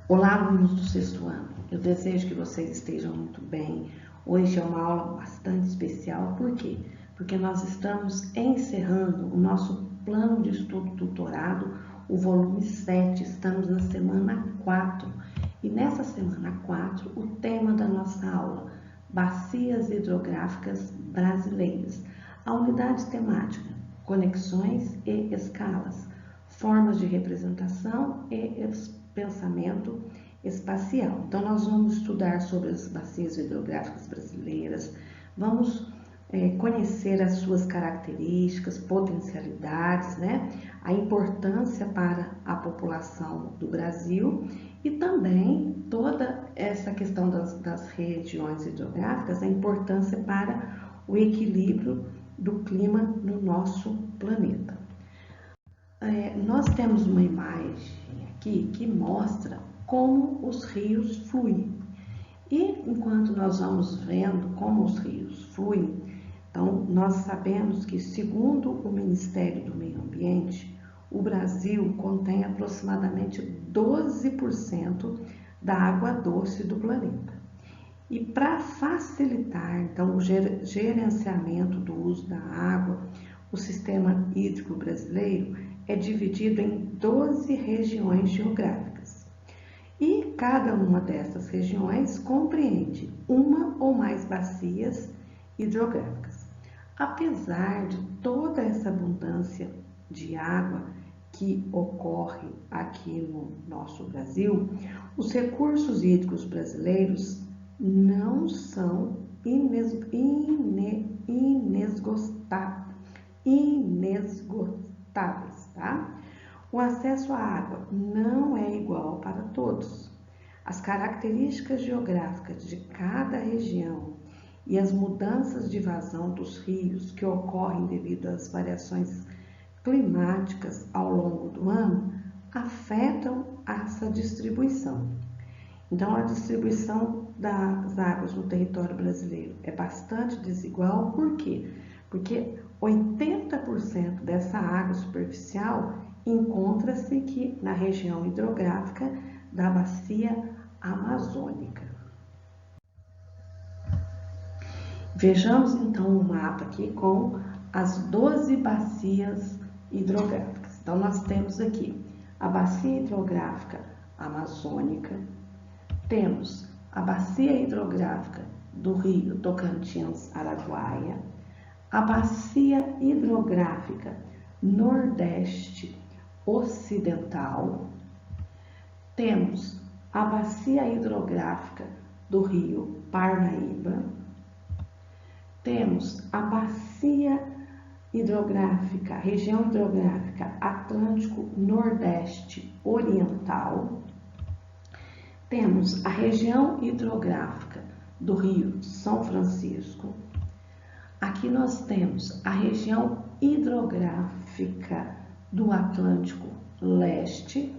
Olá, alunos do sexto ano. Eu desejo que vocês estejam muito bem. Hoje é uma aula bastante especial. Por quê? Porque nós estamos encerrando o nosso plano de estudo tutorado, o volume 7. Estamos na semana 4. E nessa semana 4, o tema da nossa aula, Bacias Hidrográficas Brasileiras. A unidade temática, conexões e escalas, formas de representação e pensamento espacial. Então, nós vamos estudar sobre as bacias hidrográficas brasileiras, vamos conhecer as suas características, potencialidades, né? A importância para a população do Brasil e também toda essa questão das regiões hidrográficas, a importância para o equilíbrio do clima no nosso planeta. Nós temos uma imagem aqui que mostra como os rios fluem. E enquanto nós vamos vendo como os rios fluem, então nós sabemos que, segundo o Ministério do Meio Ambiente, o Brasil contém aproximadamente 12% da água doce do planeta. E para facilitar então o gerenciamento do uso da água, o sistema hídrico brasileiro é dividido em 12 regiões geográficas. E cada uma dessas regiões compreende uma ou mais bacias hidrográficas. Apesar de toda essa abundância de água que ocorre aqui no nosso Brasil, os recursos hídricos brasileiros não são inesgotáveis, tá? O acesso à água não é igual para todos. As características geográficas de cada região e as mudanças de vazão dos rios que ocorrem devido às variações climáticas ao longo do ano afetam essa distribuição. Então, a distribuição das águas no território brasileiro é bastante desigual. Por quê? Porque 80% dessa água superficial encontra-se aqui na região hidrográfica da bacia amazônica. Vejamos então o mapa aqui com as 12 bacias hidrográficas. Então, nós temos aqui a bacia hidrográfica amazônica, temos a bacia hidrográfica do rio Tocantins-Araguaia, a bacia hidrográfica Nordeste Ocidental, temos a bacia hidrográfica do rio Parnaíba, temos a bacia hidrográfica, região hidrográfica Atlântico Nordeste Oriental, temos a região hidrográfica do rio São Francisco. Aqui nós temos a região hidrográfica do Atlântico Leste.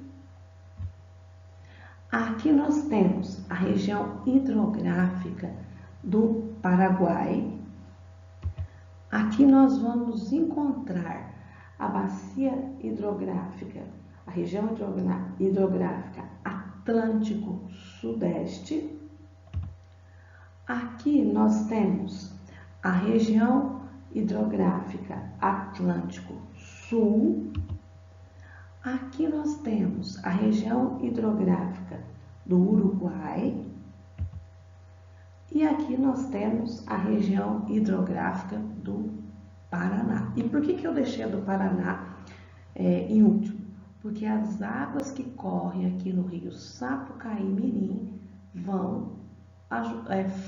Aqui nós temos a região hidrográfica do Paraguai. Aqui nós vamos encontrar a bacia hidrográfica, a região hidrográfica Atlântico Sudeste. Aqui nós temos a região hidrográfica Atlântico Sul. Aqui nós temos a região hidrográfica do Uruguai. E aqui nós temos a região hidrográfica do Paraná. E por que eu deixei a do Paraná em último? Porque as águas que correm aqui no rio Sapucaí-Mirim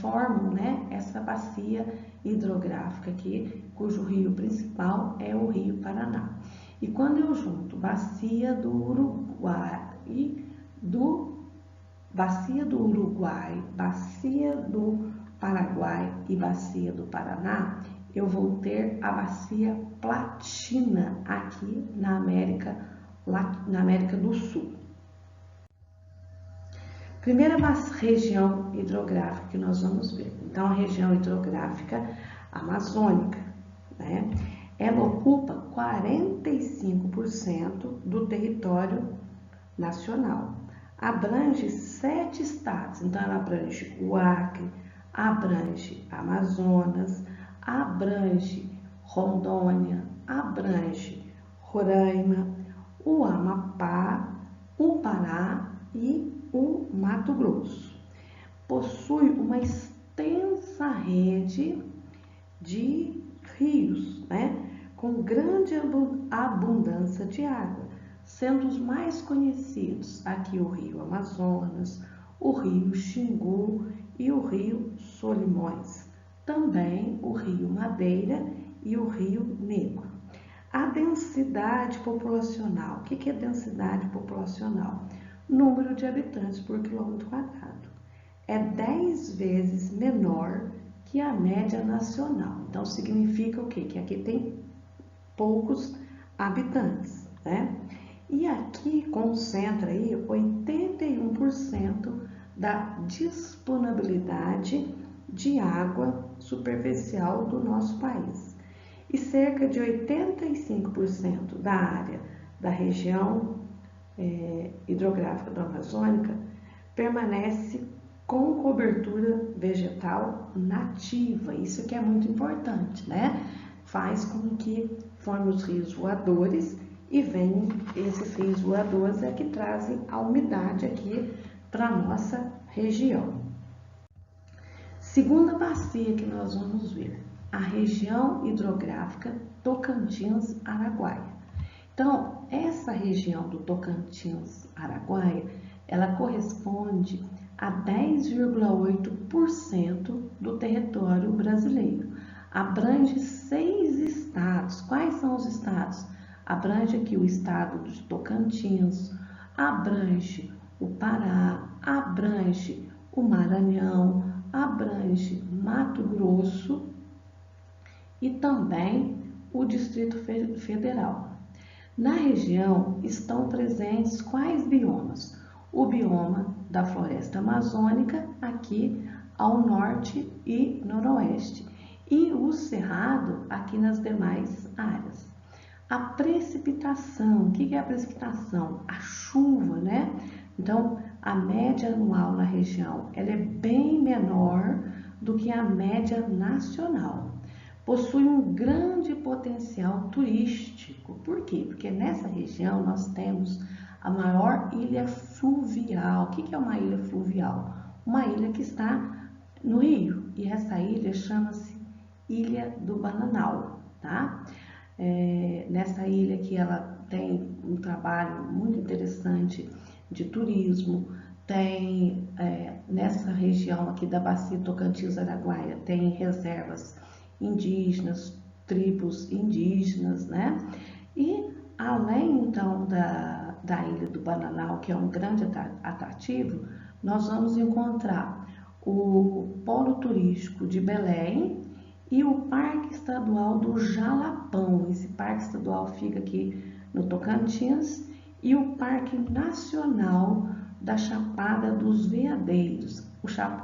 formam, né, essa bacia hidrográfica aqui, cujo rio principal é o rio Paraná. E quando eu junto bacia do Uruguai, bacia do Paraguai e bacia do Paraná, eu vou ter a bacia Platina aqui na América do Sul. Primeira região hidrográfica que nós vamos ver. Então, a região hidrográfica amazônica, né? Ela ocupa 45% do território nacional. abrange 7 estados. Então, ela abrange o Acre, abrange Amazonas, abrange Rondônia, abrange Roraima, o Amapá, o Pará e o Mato Grosso. Possui uma extensa rede de rios, né, com grande abundância de água, sendo os mais conhecidos aqui o Rio Amazonas, o Rio Xingu e o Rio Solimões, também o Rio Madeira e o Rio Negro. A densidade populacional, o que é densidade populacional? Número de habitantes por quilômetro quadrado. É 10 vezes menor que a média nacional. Então, significa o quê? Que aqui tem poucos habitantes, né? E aqui concentra aí 81% da disponibilidade de água superficial do nosso país. E cerca de 85% da área da região hidrográfica da Amazônica permanece com cobertura vegetal nativa. Isso que é muito importante, né? Faz com que formem os rios voadores e vem esses rios voadores que trazem a umidade aqui para a nossa região. Segunda bacia que nós vamos ver, a região hidrográfica Tocantins-Araguaia. Então, essa região do Tocantins-Araguaia, ela corresponde a 10,8% do território brasileiro. Abrange 6 estados. Quais são os estados? Abrange aqui o estado de Tocantins, abrange o Pará, abrange o Maranhão, abrange Mato Grosso e também o Distrito Federal. Na região estão presentes quais biomas? O bioma da floresta amazônica, aqui ao norte e noroeste, e o cerrado aqui nas demais áreas. A precipitação, o que é a precipitação? A chuva, né? Então, a média anual na região, ela é bem menor do que a média nacional. Possui um grande potencial turístico. Por quê? Porque nessa região nós temos a maior ilha fluvial. O que é uma ilha fluvial? Uma ilha que está no rio. E essa ilha chama-se Ilha do Bananal, tá? Nessa ilha que ela tem um trabalho muito interessante de turismo, tem nessa região aqui da Bacia Tocantins-Araguaia, tem reservas indígenas, tribos indígenas, né? E além então da Ilha do Bananal, que é um grande atrativo, nós vamos encontrar o polo turístico de Belém e o Parque Estadual do Jalapão. Esse parque estadual fica aqui no Tocantins, e o Parque Nacional da Chapada dos Veadeiros.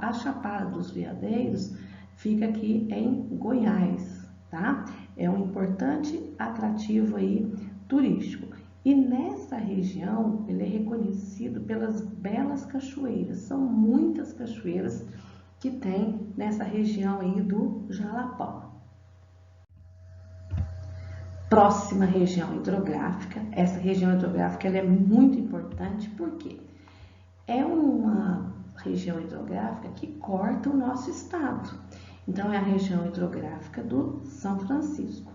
A Chapada dos Veadeiros fica aqui em Goiás, tá? É um importante atrativo aí turístico. E nessa região ele é reconhecido pelas belas cachoeiras. São muitas cachoeiras que tem nessa região aí do Jalapão. Próxima região hidrográfica. Essa região hidrográfica ela é muito importante porque é uma região hidrográfica que corta o nosso estado. Então, é a região hidrográfica do São Francisco.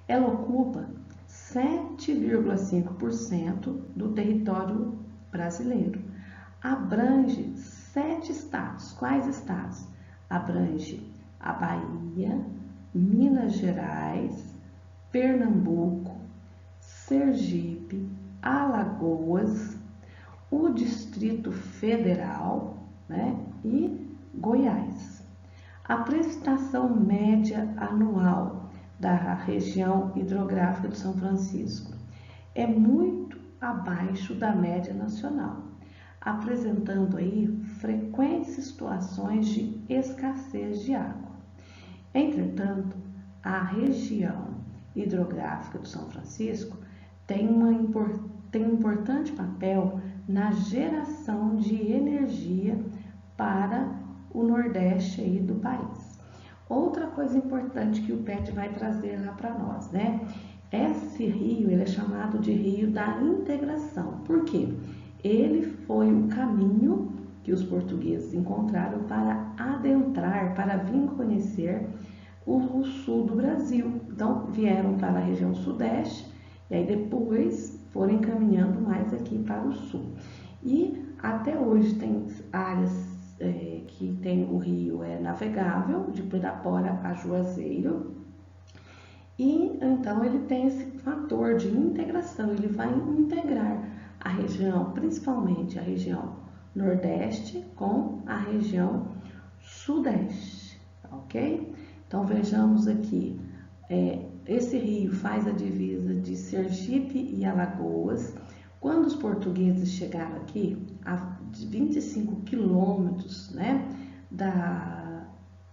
Ela ocupa 7,5% do território brasileiro. Abrange 7 estados. Quais estados? Abrange a Bahia, Minas Gerais, Pernambuco, Sergipe, Alagoas, o Distrito Federal, né, e Goiás. A precipitação média anual da região hidrográfica de São Francisco é muito abaixo da média nacional, apresentando aí frequentes situações de escassez de água. Entretanto, a região hidrográfica do São Francisco tem um importante papel na geração de energia para o Nordeste aí do país. Outra coisa importante que o PET vai trazer lá para nós, né? Esse rio, ele é chamado de Rio da Integração. Por quê? Ele foi o caminho que os portugueses encontraram para adentrar, para vir conhecer o sul do Brasil. Então, vieram para a região sudeste e aí depois foram encaminhando mais aqui para o sul. E até hoje tem áreas que tem o rio navegável, de Pirapora a Juazeiro, e então ele tem esse fator de integração, ele vai integrar a região, principalmente a região nordeste com a região sudeste, ok? Então vejamos aqui, esse rio faz a divisa de Sergipe e Alagoas. Quando os portugueses chegaram aqui, a 25 quilômetros, né,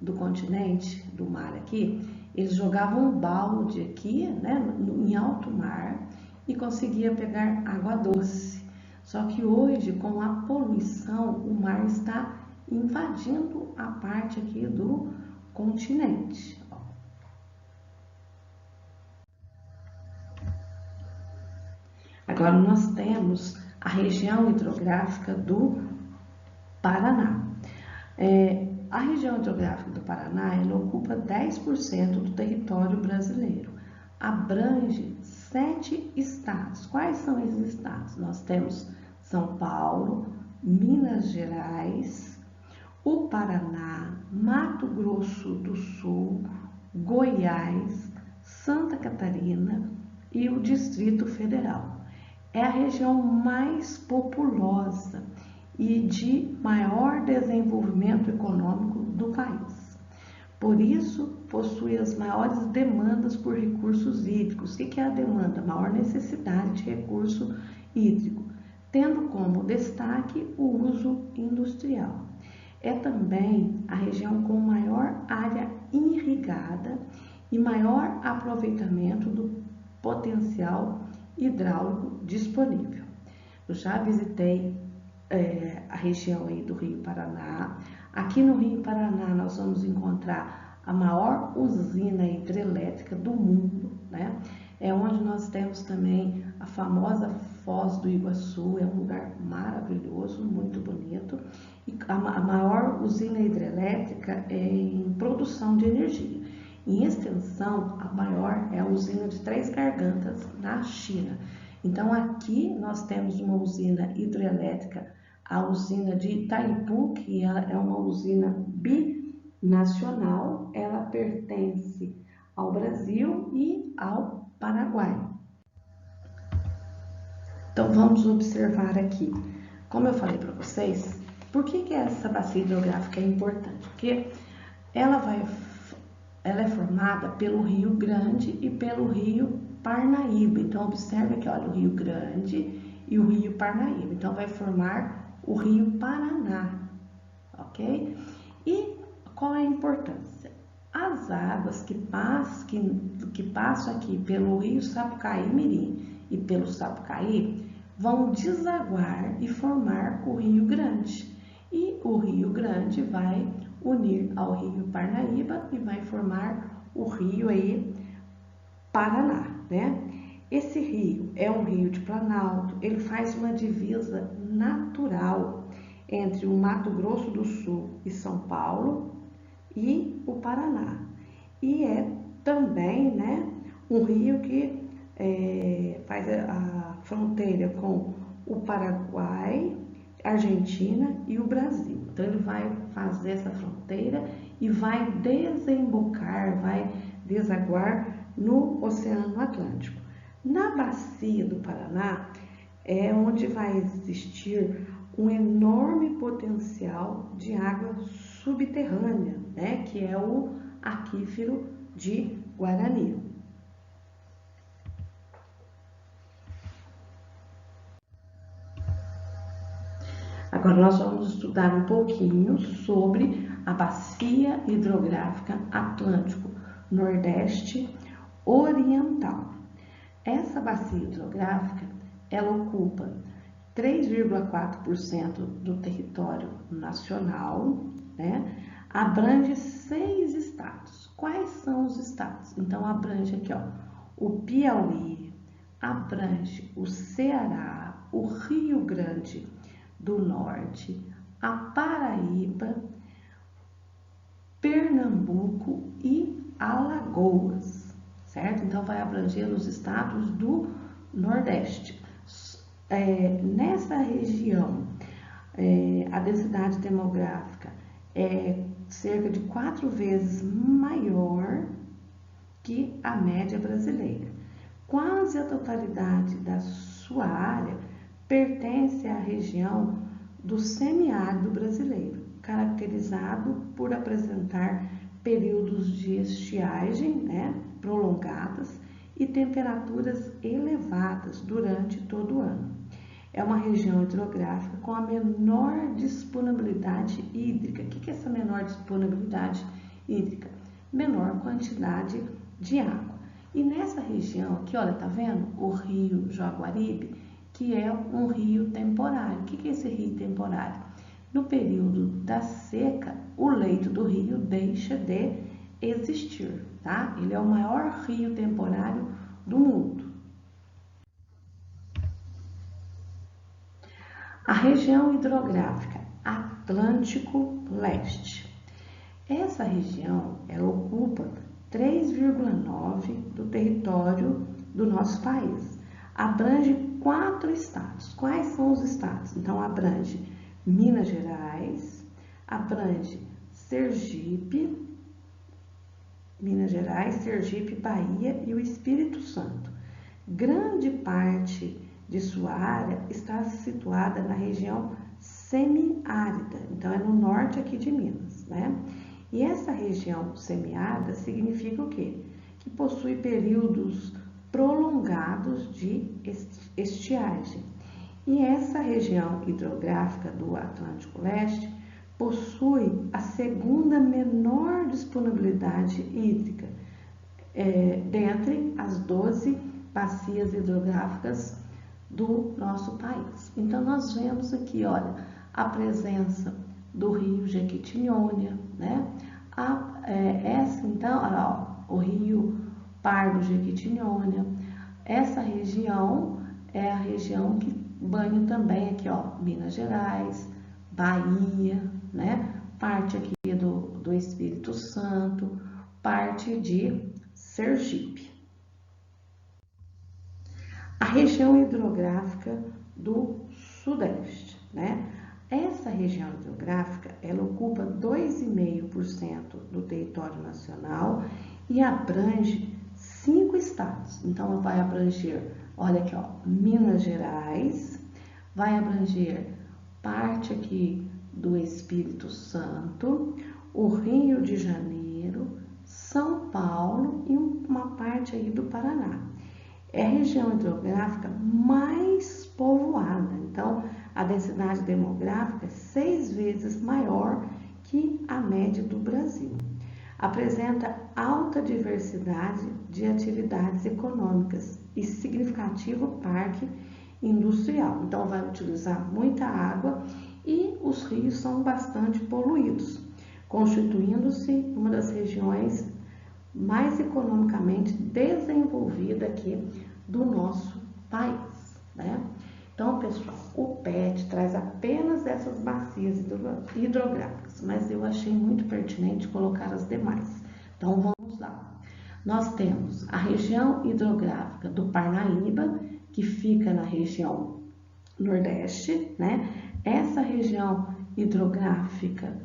do continente, do mar aqui, eles jogavam um balde aqui, né, em alto mar e conseguia pegar água doce. Só que hoje, com a poluição, o mar está invadindo a parte aqui do continente. Agora nós temos a região hidrográfica do Paraná. A região hidrográfica do Paraná, ela ocupa 10% do território brasileiro. Abrange 7 estados. Quais são esses estados? Nós temos São Paulo, Minas Gerais, o Paraná, Mato Grosso do Sul, Goiás, Santa Catarina e o Distrito Federal. É a região mais populosa e de maior desenvolvimento econômico do país. Por isso, possui as maiores demandas por recursos hídricos. O que é a demanda? A maior necessidade de recurso hídrico, tendo como destaque o uso industrial. É também a região com maior área irrigada e maior aproveitamento do potencial hidráulico disponível. Eu já visitei a região aí do Rio Paraná. Aqui no Rio Paraná nós vamos encontrar a maior usina hidrelétrica do mundo, né? É onde nós temos também a famosa Foz do Iguaçu, é um lugar maravilhoso, muito bonito. E a maior usina hidrelétrica é em produção de energia. Em extensão, a maior é a usina de Três Gargantas, na China. Então, aqui nós temos uma usina hidrelétrica, a usina de Itaipu, que é uma usina binacional, ela pertence ao Brasil e ao Paraguai. Então, vamos observar aqui. Como eu falei para vocês, por que essa bacia hidrográfica é importante? Porque ela é formada pelo Rio Grande e pelo Rio Parnaíba. Então, observe aqui, olha, o Rio Grande e o Rio Parnaíba. Então, vai formar o Rio Paraná, ok? E qual é a importância? As águas que passam aqui pelo Rio Sapucaí-Mirim e pelo Sapucaí vão desaguar e formar o Rio Grande. E o Rio Grande vai unir ao Rio Parnaíba e vai formar o rio aí Paraná, né? Esse rio é um rio de planalto, ele faz uma divisa natural entre o Mato Grosso do Sul e São Paulo e o Paraná. E é também, né, um rio que faz a fronteira com o Paraguai, Argentina e o Brasil. Então ele vai fazer essa fronteira e vai desembocar, vai desaguar no Oceano Atlântico. Na bacia do Paraná é onde vai existir um enorme potencial de água subterrânea, né, que é o aquífero de Guarani. Agora nós vamos estudar um pouquinho sobre a bacia hidrográfica Atlântico Nordeste Oriental. Essa bacia hidrográfica, ela ocupa 3,4% do território nacional, né? Abrange 6 estados. Quais são os estados? Então, abrange aqui, ó, o Piauí, abrange o Ceará, o Rio Grande do Norte, a Paraíba, Pernambuco e Alagoas, certo? Então, vai abranger os estados do Nordeste. Nessa região, a densidade demográfica é cerca de 4 vezes maior que a média brasileira. Quase a totalidade da sua área pertence à região do semiárido brasileiro, caracterizado por apresentar períodos de estiagem, né, prolongadas e temperaturas elevadas durante todo o ano. É uma região hidrográfica com a menor disponibilidade hídrica. O que é essa menor disponibilidade hídrica? Menor quantidade de água. E nessa região aqui, olha, tá vendo? O rio Jaguaribe, que é um rio temporário. O que é esse rio temporário? No período da seca, o leito do rio deixa de existir, tá? Ele é o maior rio temporário do mundo. A região hidrográfica Atlântico Leste. Essa região, ela ocupa 3,9% do território do nosso país. Abrange 4 estados. Quais são os estados? Então, abrange Minas Gerais, abrange Sergipe, Bahia e o Espírito Santo. Grande parte de sua área está situada na região semiárida, então é no norte aqui de Minas, né? E essa região semiárida significa o quê? Que possui períodos prolongados de estiagem. E essa região hidrográfica do Atlântico Leste possui a segunda menor disponibilidade hídrica dentre as 12 bacias hidrográficas do nosso país. Então, nós vemos aqui, olha, a presença do rio Jequitinhonha, né? Então, olha, ó, o rio Pardo Jequitinhonha. Essa região é a região que banha também aqui, ó, Minas Gerais, Bahia, né? Parte aqui do Espírito Santo, parte de Sergipe. A região hidrográfica do Sudeste, né? Essa região hidrográfica, ela ocupa 2,5% do território nacional e abrange 5 estados. Então, vai abranger, olha aqui, ó, Minas Gerais, vai abranger parte aqui do Espírito Santo, o Rio de Janeiro, São Paulo e uma parte aí do Paraná. É a região hidrográfica mais povoada, então a densidade demográfica é 6 vezes maior que a média do Brasil. Apresenta alta diversidade de atividades econômicas e significativo parque industrial. Então vai utilizar muita água e os rios são bastante poluídos, constituindo-se uma das regiões mais economicamente desenvolvida aqui do nosso país, né? Então, pessoal, o PET traz apenas essas bacias hidrográficas, mas eu achei muito pertinente colocar as demais. Então, vamos lá. Nós temos a região hidrográfica do Parnaíba, que fica na região Nordeste, né? Essa região hidrográfica,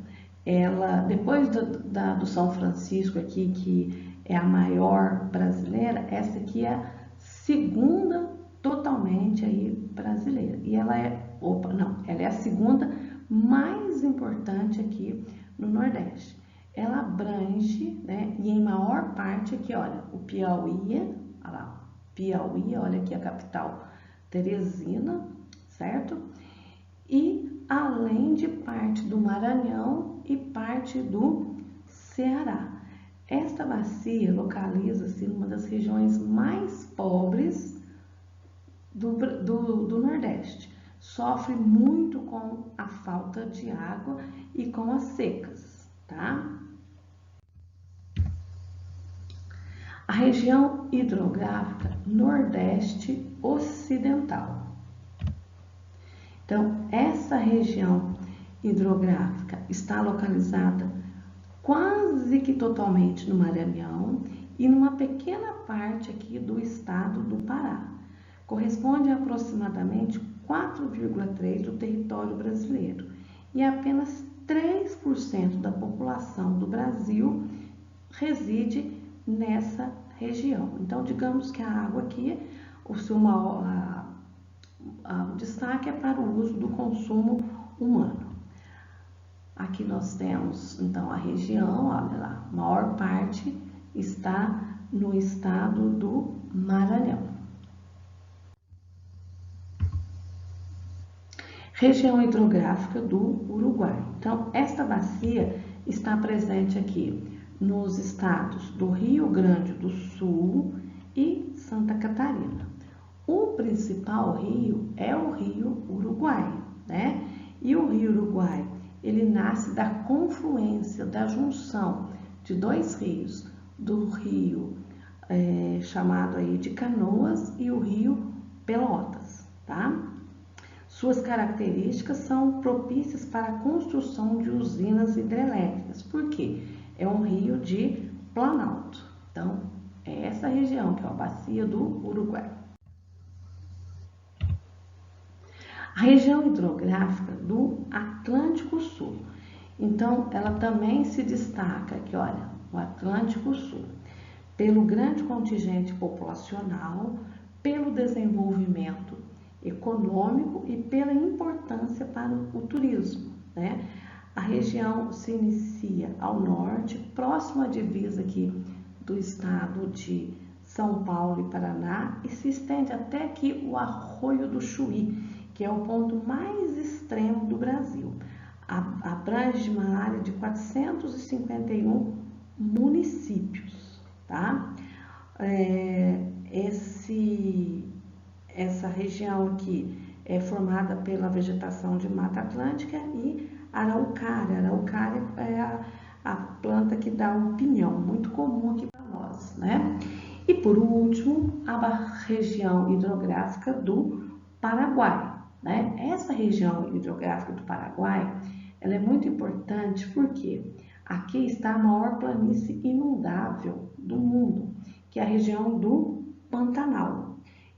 ela, depois do São Francisco aqui, que é a maior brasileira, essa aqui é a segunda totalmente aí brasileira. E ela é a segunda mais importante aqui no Nordeste. Ela abrange, né, e em maior parte aqui, olha, o Piauí, olha lá, Piauí, olha aqui a capital, Teresina, certo? E além de parte do Maranhão e parte do Ceará. Esta bacia localiza-se em uma das regiões mais pobres do Nordeste. sofre muito com a falta de água e com as secas, tá? A região hidrográfica Nordeste Ocidental. Então, essa região hidrográfica está localizada quase que totalmente no Maranhão e numa pequena parte aqui do estado do Pará. Corresponde a aproximadamente 4,3% do território brasileiro e apenas 3% da população do Brasil reside nessa região. Então, digamos que a água aqui, o destaque é para o uso do consumo humano. Aqui nós temos, então, a região, olha lá, a maior parte está no estado do Maranhão. Região hidrográfica do Uruguai. Então, esta bacia está presente aqui nos estados do Rio Grande do Sul e Santa Catarina. O principal rio é o rio Uruguai, né? E o rio Uruguai, ele nasce da confluência, da junção de dois rios, do rio chamado aí de Canoas e o rio Pelotas, tá? Suas características são propícias para a construção de usinas hidrelétricas. Por quê? É um rio de planalto. Então, é essa região que é a bacia do Uruguai. A região hidrográfica do Atlântico Sul. Então, ela também se destaca aqui, olha, o Atlântico Sul, pelo grande contingente populacional, pelo desenvolvimento econômico e pela importância para o turismo, né? A região se inicia ao norte, próximo à divisa aqui do estado de São Paulo e Paraná, e se estende até aqui o Arroio do Chuí, que é o ponto mais extremo do Brasil. Abrange uma área de 451 municípios, tá? Essa região aqui é formada pela vegetação de Mata Atlântica e araucária. Araucária é a planta que dá um pinhão, muito comum aqui para nós, né? E por último, a região hidrográfica do Paraguai, né? Essa região hidrográfica do Paraguai, ela é muito importante porque aqui está a maior planície inundável do mundo, que é a região do Pantanal.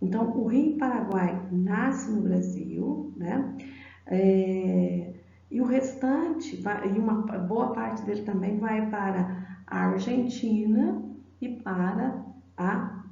Então, o Rio Paraguai nasce no Brasil, né? E o restante, e uma boa parte dele também vai para a Argentina e para a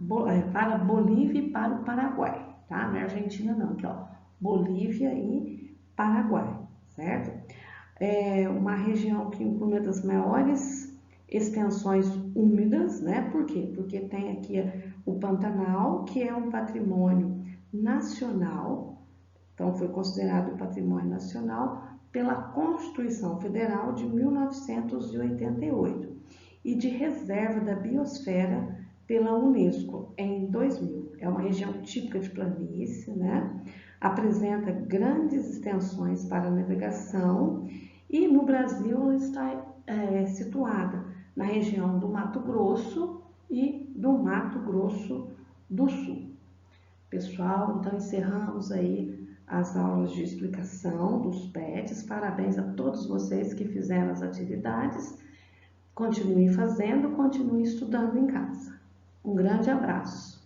Bolívia e para o Paraguai, tá? Não é Argentina não, aqui ó, Bolívia e Paraguai, certo? É uma região que inclui uma das maiores extensões úmidas, né? Por quê? Porque tem aqui o Pantanal, que é um patrimônio nacional, então foi considerado patrimônio nacional pela Constituição Federal de 1988 e de reserva da biosfera pela Unesco em 2000. É uma região típica de planície, né? Apresenta grandes extensões para navegação e no Brasil ela está situada na região do Mato Grosso e do Mato Grosso do Sul. Pessoal, então encerramos aí as aulas de explicação dos PETs. Parabéns a todos vocês que fizeram as atividades. Continuem fazendo, continuem estudando em casa. Um grande abraço.